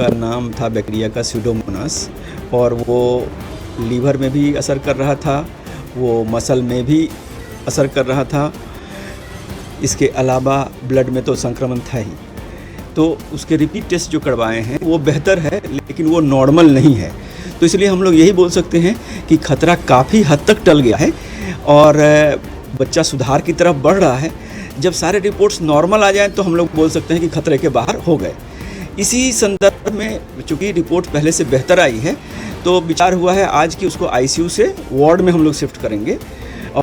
उसका नाम था बैक्टीरिया का स्यूडोमोनास, और वो लीवर में भी असर कर रहा था, वो मसल में भी असर कर रहा था। इसके अलावा ब्लड में तो संक्रमण था ही। तो उसके रिपीट टेस्ट जो करवाए हैं वो बेहतर है, लेकिन वो नॉर्मल नहीं है। तो इसलिए हम लोग यही बोल सकते हैं कि खतरा काफ़ी हद तक टल गया है और बच्चा सुधार की तरफ बढ़ रहा है। जब सारे रिपोर्ट्स नॉर्मल आ जाएं तो हम लोग बोल सकते हैं कि खतरे के बाहर हो गए। इसी संदर्भ में चूँकि रिपोर्ट पहले से बेहतर आई है, तो विचार हुआ है आज कि उसको आईसीयू से वार्ड में हम लोग शिफ्ट करेंगे।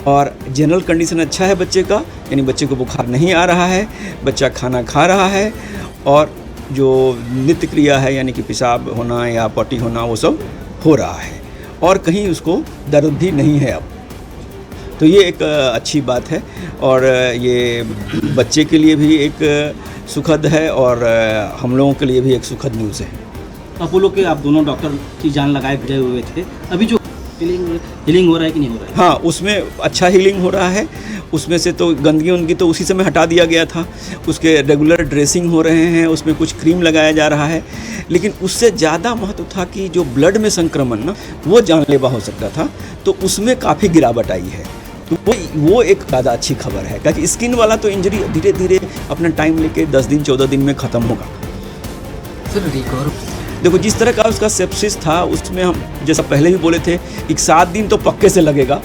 और जनरल कंडीशन अच्छा है बच्चे का, यानी बच्चे को बुखार नहीं आ रहा है, बच्चा खाना खा रहा है, और जो नित्य क्रिया है यानी कि पेशाब होना या पॉटी होना वो सब हो रहा है, और कहीं उसको दर्द भी नहीं है अब। तो ये एक अच्छी बात है, और ये बच्चे के लिए भी एक सुखद है और हम लोगों के लिए भी एक सुखद न्यूज़ है। अपोलो के आप दोनों डॉक्टर की जान लगाए भिड़े हुए थे, अभी जो हीलिंग हो रहा है कि नहीं हो रहा है? हाँ, उसमें अच्छा हीलिंग हो रहा है। उसमें से तो गंदगी उनकी तो उसी समय हटा दिया गया था। उसके रेगुलर ड्रेसिंग हो रहे हैं, उसमें कुछ क्रीम लगाया जा रहा है। लेकिन उससे ज़्यादा महत्व था कि जो ब्लड में संक्रमण ना वो जानलेवा हो सकता था, तो उसमें काफ़ी गिरावट आई है। तो वो एक ज़्यादा अच्छी खबर है, क्योंकि स्किन वाला तो इंजरी धीरे धीरे अपना टाइम लेके 10 दिन 14 दिन में ख़त्म होगा। सर रिकवर देखो, जिस तरह का उसका सेप्सिस था उसमें हम जैसा पहले भी बोले थे कि 7 दिन तो पक्के से लगेगा।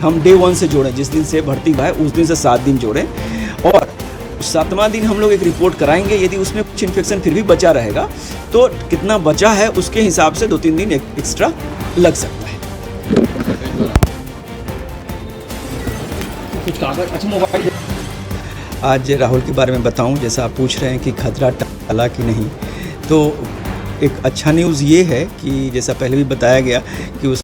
हम डे 1 से जोड़ें, जिस दिन से भर्ती हुआ है उस दिन से 7 दिन जोड़ें, और 7वां दिन हम लोग एक रिपोर्ट कराएंगे। यदि उसमें कुछ इन्फेक्शन फिर भी बचा रहेगा तो कितना बचा है उसके हिसाब से 2-3 दिन एक्स्ट्रा लग सकता है। कुछ कागज, अच्छा मोबाइल। आज राहुल के बारे में बताऊं, जैसा आप पूछ रहे हैं कि खतरा टला कि नहीं, तो एक अच्छा न्यूज़ ये है कि जैसा पहले भी बताया गया कि उस